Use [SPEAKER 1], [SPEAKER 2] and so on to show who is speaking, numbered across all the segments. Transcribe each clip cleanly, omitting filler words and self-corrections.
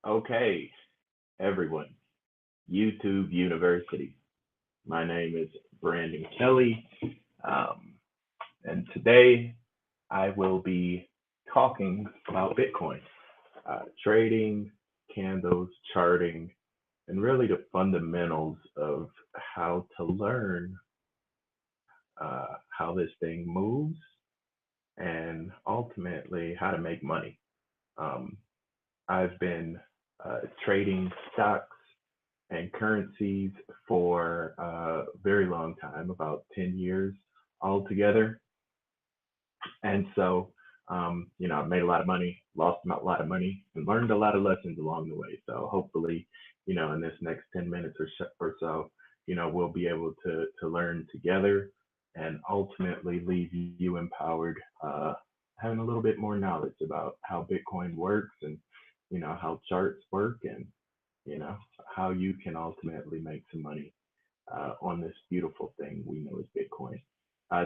[SPEAKER 1] Okay, everyone, YouTube University. My name is Brandon Kelly, um, and today I will be talking about Bitcoin, trading, candles, charting, and really the fundamentals of how to learn how this thing moves and ultimately how to make money. Um, I've been trading stocks and currencies for a very long time, about 10 years altogether. And so, I've made a lot of money, lost a lot of money, and learned a lot of lessons along the way. So hopefully, in this next 10 minutes or so, we'll be able to learn together and ultimately leave you empowered, having a little bit more knowledge about how Bitcoin works and, how charts work and, you know, how you can ultimately make some money on this beautiful thing we know as Bitcoin.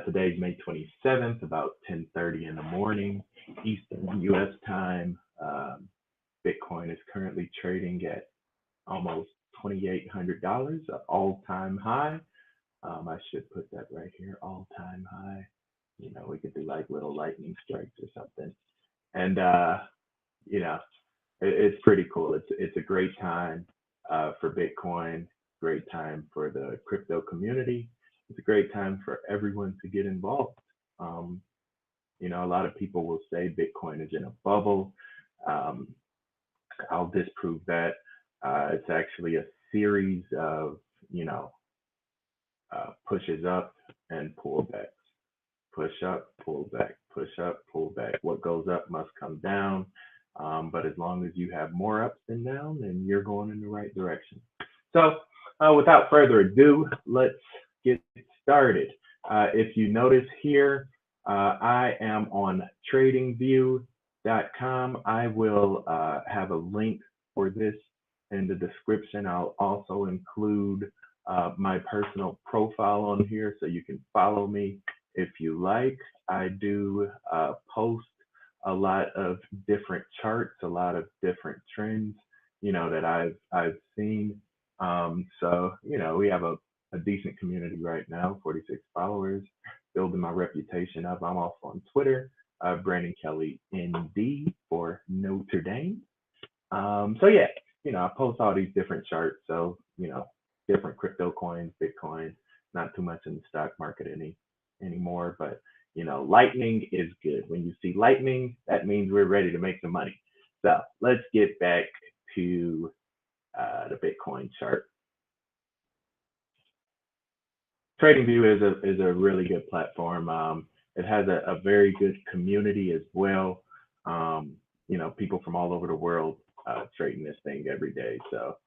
[SPEAKER 1] Today's May 27th, about 10:30 in the morning, Eastern U.S. time. Bitcoin is currently trading at almost $2,800, an all-time high. I should put that right here, all-time high. We could do like little lightning strikes or something. And you know, it's pretty cool. It's a great time for Bitcoin, great time for the crypto community. It's a great time for everyone to get involved. Um, a lot of people will say Bitcoin is in a bubble. Um, I'll disprove that. It's actually a series of, you know, pushes up and pullbacks. Push up, pull back, push up, pull back. What goes up must come down. But as long as you have more ups than downs, then you're going in the right direction. So, without further ado, let's get started. If you notice here, I am on tradingview.com. I will have a link for this in the description. I'll also include my personal profile on here so you can follow me if you like. I do post a lot of different charts, a lot of different trends, that I've seen. So, we have a decent community right now, 46 followers, building my reputation up. I'm also on Twitter, Brandon Kelly ND for Notre Dame. So yeah, I post all these different charts. So, different crypto coins, Bitcoin, not too much in the stock market anymore, but lightning is good. When you see lightning, that means we're ready to make some money. So let's get back to the Bitcoin chart. TradingView is a really good platform. It has a very good community as well. People from all over the world trading this thing every day. So,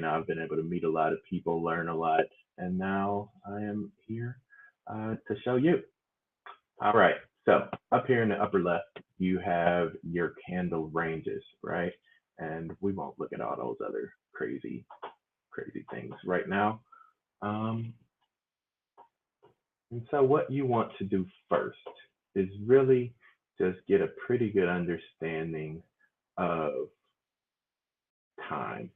[SPEAKER 1] I've been able to meet a lot of people, learn a lot, and now I am here to show you. All right. So up here in the upper left, you have your candle ranges, right? And we won't look at all those other crazy things right now. And so what you want to do first is really just get a pretty good understanding of time,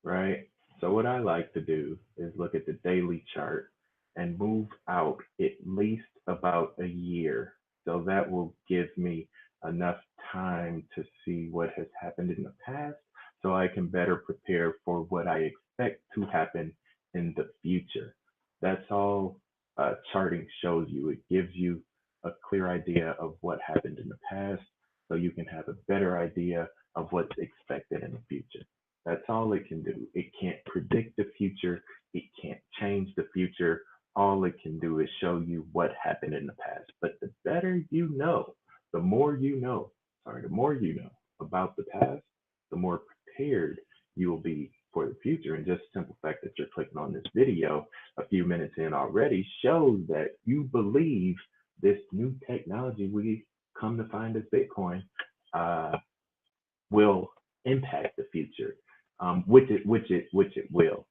[SPEAKER 1] right? So what I like to do is look at the daily chart and move out at least about a year. So that will give me enough time to see what has happened in the past so I can better prepare for what I expect to happen in the future. That's all charting shows you. It gives you a clear idea of what happened in the past so you can have a better idea of what's expected in the future. That's all it can do. It can't predict the future. It can't change the future. All it can do is show you what happened in the past. But the better you know, the more you know, the more you know about the past, the more prepared you will be for the future. And just the simple fact that you're clicking on this video a few minutes in already shows that you believe this new technology we come to find as Bitcoin will impact the future, which it will,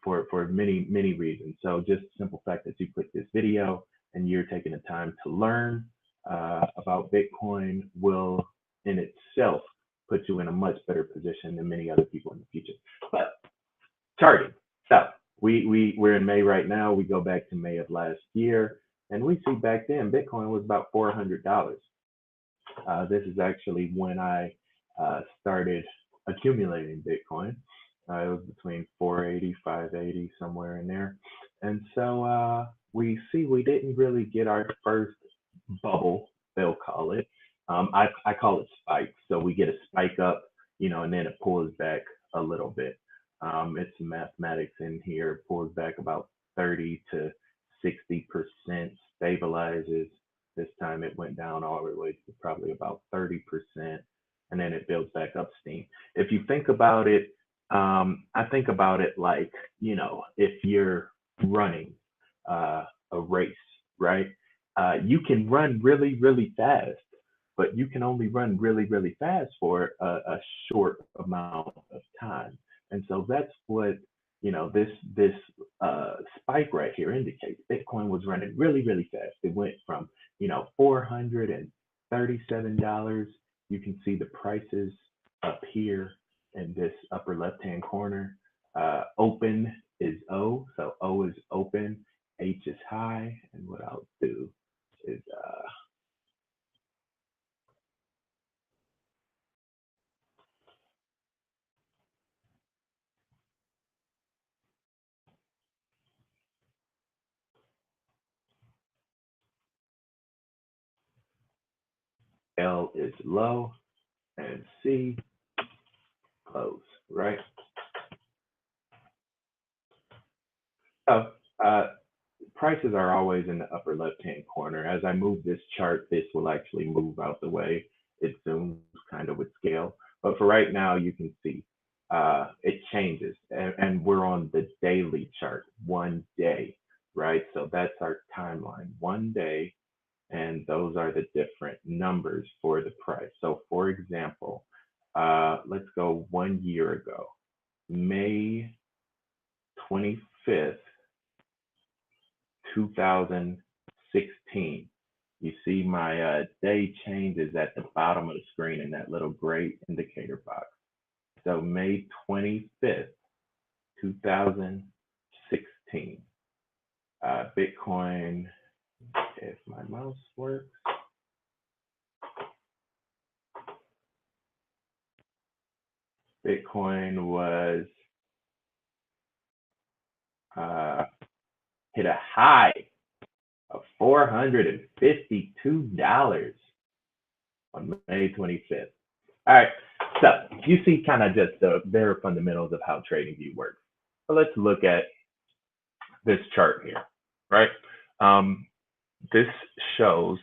[SPEAKER 1] for many reasons. So just the simple fact that you click this video and you're taking the time to learn about Bitcoin will in itself put you in a much better position than many other people in the future. But charting. So we're in May right now. We go back to May of last year, and we see back then Bitcoin was about $400. This is actually when I started accumulating Bitcoin. It was between 480, 580, somewhere in there. And so we see we didn't really get our first bubble, they'll call it. I call it spikes. So we get a spike up, and then it pulls back a little bit. It's some mathematics in here. It pulls back about 30 to 60%, stabilizes. This time it went down all the way to probably about 30%, and then it builds back up steam. If you think about it, I think about it like, if you're running a race, right? You can run really, really fast, but you can only run really, really fast for a short amount of time. And so that's what, this spike right here indicates. Bitcoin was running really, really fast. It went from, $437. You can see the prices up here in this upper left-hand corner. Open is O, so O is open, H is high, and what I'll do is L is low, and C close, right? So prices are always in the upper left-hand corner. As I move this chart, this will actually move out the way. It zooms kind of with scale. But for right now, you can see it changes. And we're on the daily chart, 1 day, right? So that's our timeline, 1 day. And those are the different numbers for the price. So for example, let's go 1 year ago, May 25th, 2016. You see my day changes at the bottom of the screen in that little gray indicator box. So May 25th, 2016. Bitcoin, if my mouse works. Bitcoin was hit a high of $452 on May 25th. All right, so you see kind of just the very fundamentals of how TradingView works. So let's look at this chart here, right? This shows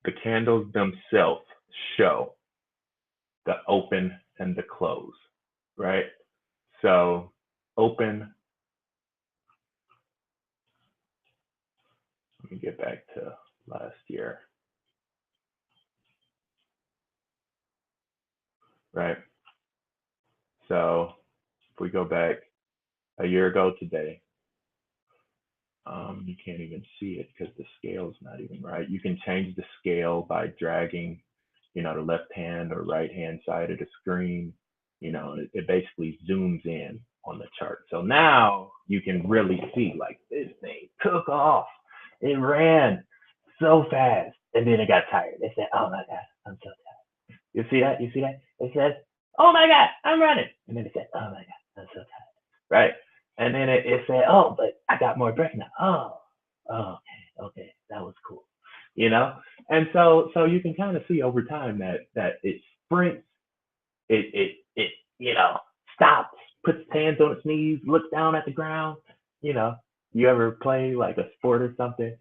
[SPEAKER 1] the candles themselves show the open and the close, right? So open, let me get back to last year, right? So if we go back a year ago today, you can't even see it because the scale's not even right. You can change the scale by dragging, the left hand or right hand side of the screen. It basically zooms in on the chart. So now you can really see like this thing took off. It ran so fast, and then it got tired. It said, "Oh my God, I'm so tired." You see that? You see that? It says, "Oh my God, I'm running," and then it said, "Oh my God, I'm so tired." Right? And then it said, "Oh, but I got more breath now." Oh, okay, that was cool. And so you can kind of see over time that it sprints, it stops, puts its hands on its knees, looks down at the ground. You ever play like a sport or something,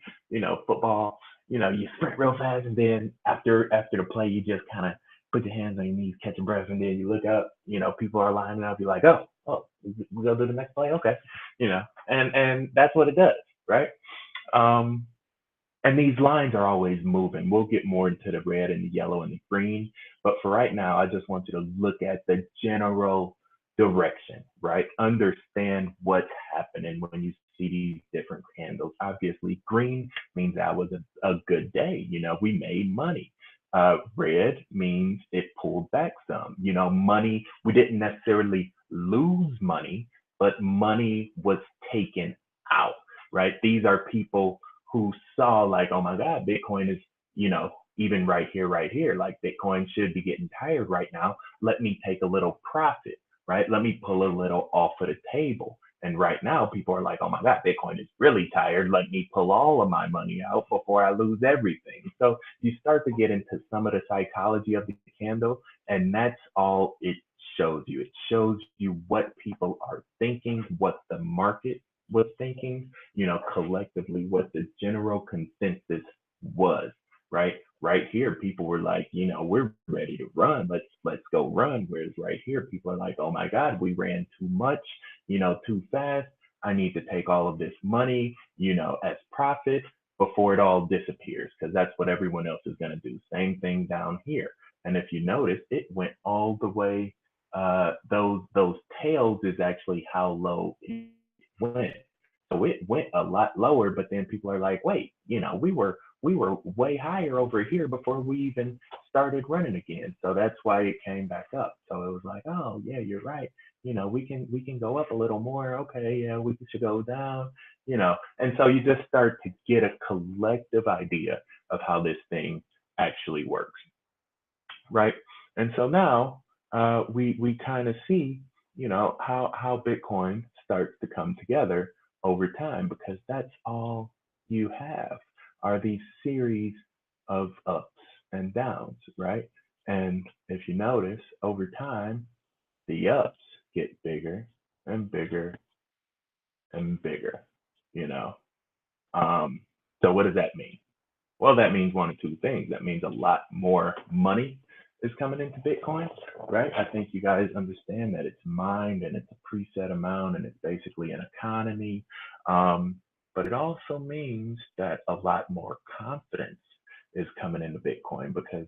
[SPEAKER 1] football, you sprint real fast, and then after the play, you just kind of put your hands on your knees, catch your breath, and then you look up, people are lining up, you're like, oh, we go to the next play, okay, and that's what it does, right? And these lines are always moving. We'll get more into the red and the yellow and the green, but for right now, I just want you to look at the general direction, right? Understand what's happening when you see these different candles. Obviously, green means that was a good day. We made money. Red means it pulled back some. Money, we didn't necessarily lose money, but money was taken out, right? These are people who saw like, oh my God, Bitcoin is, even right here, like Bitcoin should be getting tired right now. Let me take a little profit, right? Let me pull a little off of the table. And right now, people are like, oh my God, Bitcoin is really tired. Let me pull all of my money out before I lose everything. So you start to get into some of the psychology of the candle, and that's all it shows you. It shows you what people are thinking, what the market was thinking, collectively, what the general consensus was, right? Right here, people were like, we're ready to run. Let's go run. Whereas right here, people are like, oh my God, we ran too much, too fast. I need to take all of this money, as profit before it all disappears, because that's what everyone else is going to do. Same thing down here. And if you notice, it went all the way. Those tails is actually how low it went. So it went a lot lower, but then people are like, wait, we were way higher over here before we even started running again. So that's why it came back up. So it was like, oh yeah, you're right. We can go up a little more. Okay, yeah, we should go down. And so you just start to get a collective idea of how this thing actually works, right? And so now we kind of see, how Bitcoin starts to come together over time, because that's all you have are these series of ups and downs, right? And if you notice, over time, the ups get bigger and bigger and bigger, you know. Um, so what does that mean? Well, that means one of two things. That means a lot more money is coming into Bitcoin, right? I think you guys understand that it's mined and it's a preset amount and it's basically an economy. Um, but it also means that a lot more confidence is coming into Bitcoin, because,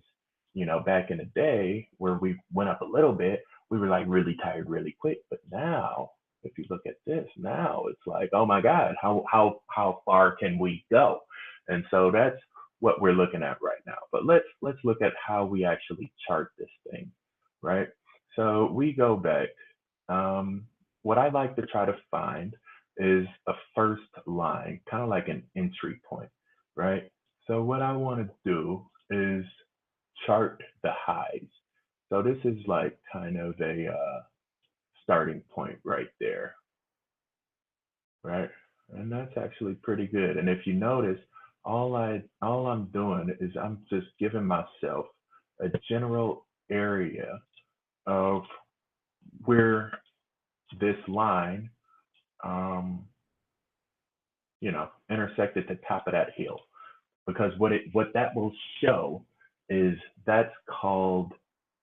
[SPEAKER 1] back in the day where we went up a little bit, we were like really tired really quick. But now, if you look at this, now it's like, oh my God, how far can we go? And so that's what we're looking at right now. But let's look at how we actually chart this thing, right? So we go back. What I like to try to find is a first line, kind of like an entry point, right? So what I want to do is chart the highs. So this is like kind of a starting point right there, right? And that's actually pretty good. And if you notice, all I'm doing is I'm just giving myself a general area of where this line, um, intersected the top of that hill. Because what that will show is that's called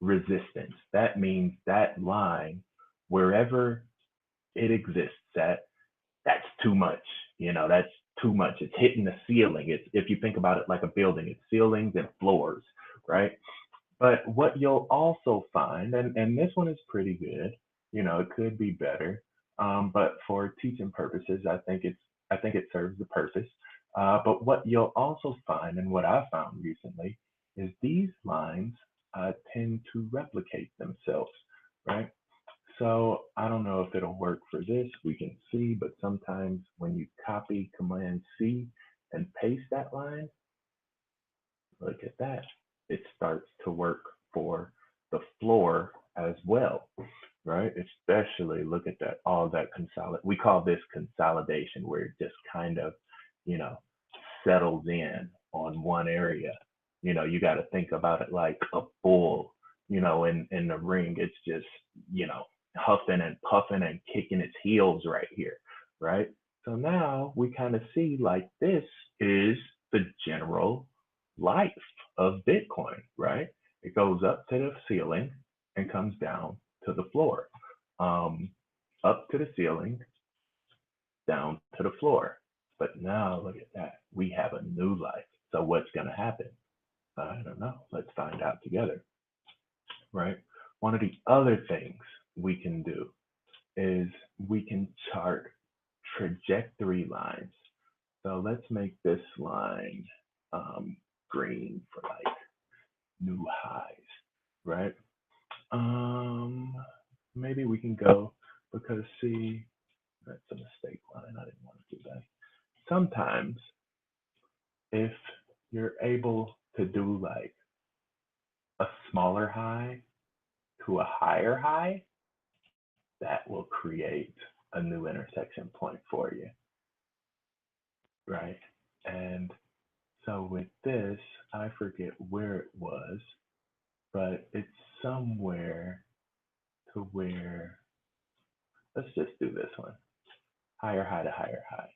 [SPEAKER 1] resistance. That means that line, wherever it exists at, that's too much. That's too much. It's hitting the ceiling. It's, if you think about it like a building, it's ceilings and floors, right? But what you'll also find, and this one is pretty good, it could be better, but for teaching purposes, I think it serves the purpose. But what you'll also find, and what I found recently, is these lines tend to replicate themselves, right? So I don't know if it'll work for this. We can see, but sometimes when you copy Command C and paste that line, look at that. It starts to work for the floor as well, right? Especially look at that, all that consolidate. We call this consolidation, where it just kind of, you know, settles in on one area. You got to think about it like a bull, in the ring. It's just, huffing and puffing and kicking its heels right here, right? So now we kind of see like this is the general life of Bitcoin, right? It goes up to the ceiling and comes down to the floor. Up to the ceiling, down to the floor. But now look at that. We have a new life. So what's going to happen? I don't know. Let's find out together, right? One of the other things we can do is we can chart trajectory lines. So let's make this line green for like new highs, right? Maybe we can go because see, that's a mistake line. I didn't want to do that. Sometimes if you're able to do like a smaller high to a higher high, that will create a new intersection point for you, right? And so with this, I forget where it was, but it's somewhere to where, let's just do this one, higher high to higher high.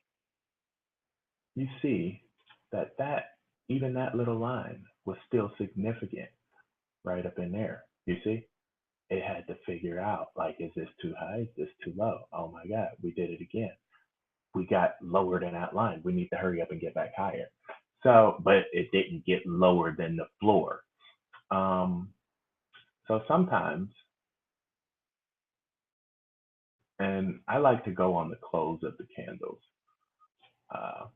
[SPEAKER 1] You see that even that little line was still significant right up in there. You see, it had to figure out like, is this too high? Is this too low? Oh my God, we did it again. We got lower than that line. We need to hurry up and get back higher. So, but it didn't get lower than the floor. So sometimes, and I like to go on the close of the candles, uh,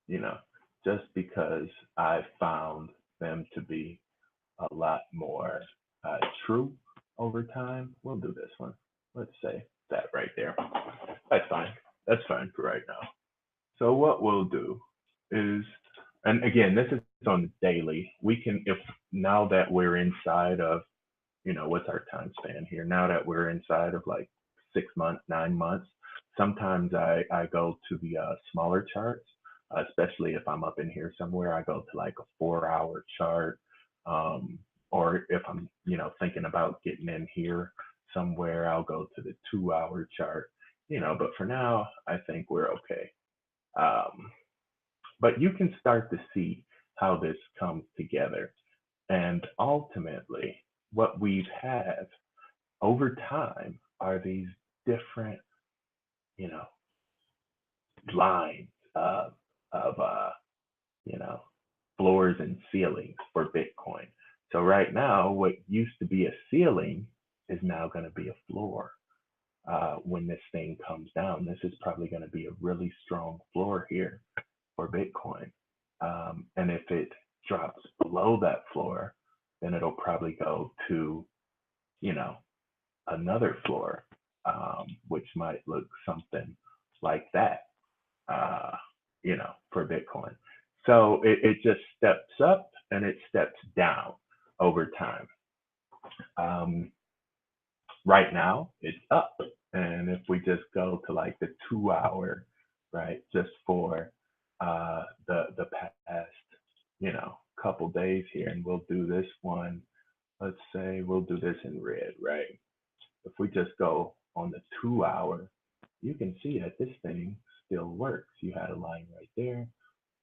[SPEAKER 1] you know, just because I found them to be a lot more true over time. We'll do this one. Let's say that right there. That's fine. That's fine for right now. So what we'll do is, and again, this is on the daily. We can, if now that we're inside of, what's our time span here? Now that we're inside of like 6 months, 9 months, sometimes I go to the smaller charts, especially if I'm up in here somewhere. I go to like a 4 hour chart, or if I'm, thinking about getting in here somewhere, I'll go to the 2 hour chart. But for now, I think we're okay. But you can start to see how this comes together. And ultimately, what we've had over time are these different, you know, lines of you know, floors and ceilings for Bitcoin. So right now, what used to be a ceiling is now going to be a floor. When this thing comes down, this is probably going to be a really strong floor here for Bitcoin. And if it drops below that floor, then it'll probably go to, another floor, which might look something like that, for Bitcoin. So it just steps up and it steps down over time. Right now, it's up. And if we just go to like the 2 hour, right, just for the past, couple days here, and we'll do this one. Let's say we'll do this in red, right? If we just go on the 2 hour, you can see that this thing still works. You had a line right there,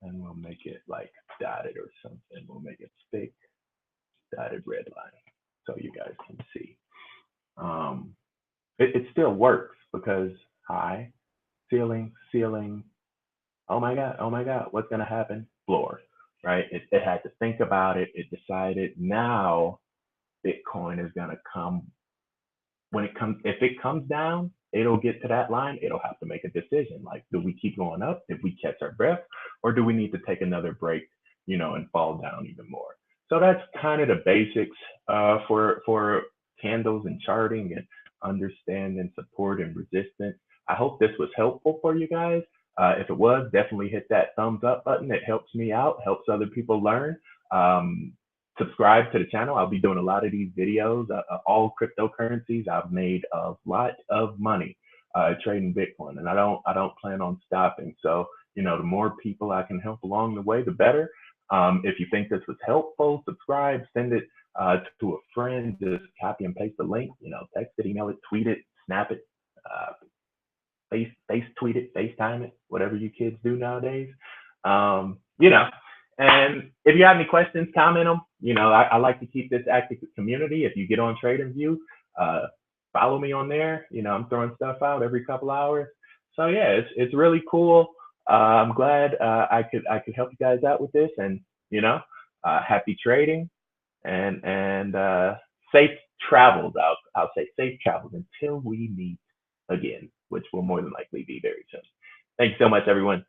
[SPEAKER 1] and we'll make it like dotted or something. We'll make it thick, dotted red line, so you guys can see. It still works because high, ceiling, ceiling. Oh my God, what's gonna happen? Floor, right? It had to think about it. It decided now Bitcoin is gonna come. If it comes down, it'll get to that line. It'll have to make a decision. Like, do we keep going up? Did we catch our breath, or do we need to take another break, and fall down even more? So that's kind of the basics for candles and charting and understanding support and resistance. I hope this was helpful for you guys. If it was, definitely hit that thumbs up button. It helps me out, helps other people learn. Subscribe to the channel. I'll be doing a lot of these videos, all cryptocurrencies. I've made a lot of money trading Bitcoin, and I don't plan on stopping. So, the more people I can help along the way, the better. If you think this was helpful, subscribe, send it to a friend. Just copy and paste the link. Text it, email it, tweet it, snap it, face tweet it, FaceTime it, whatever you kids do nowadays. And if you have any questions, comment them. I like to keep this active community. If you get on TradingView, follow me on there. I'm throwing stuff out every couple hours. So yeah, it's really cool. I'm glad I could help you guys out with this, and happy trading and safe travels. I'll say safe travels until we meet again, which will more than likely be very soon. Thanks so much, everyone.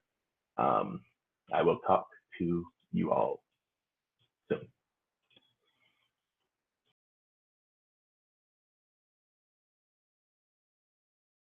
[SPEAKER 1] I will talk to you all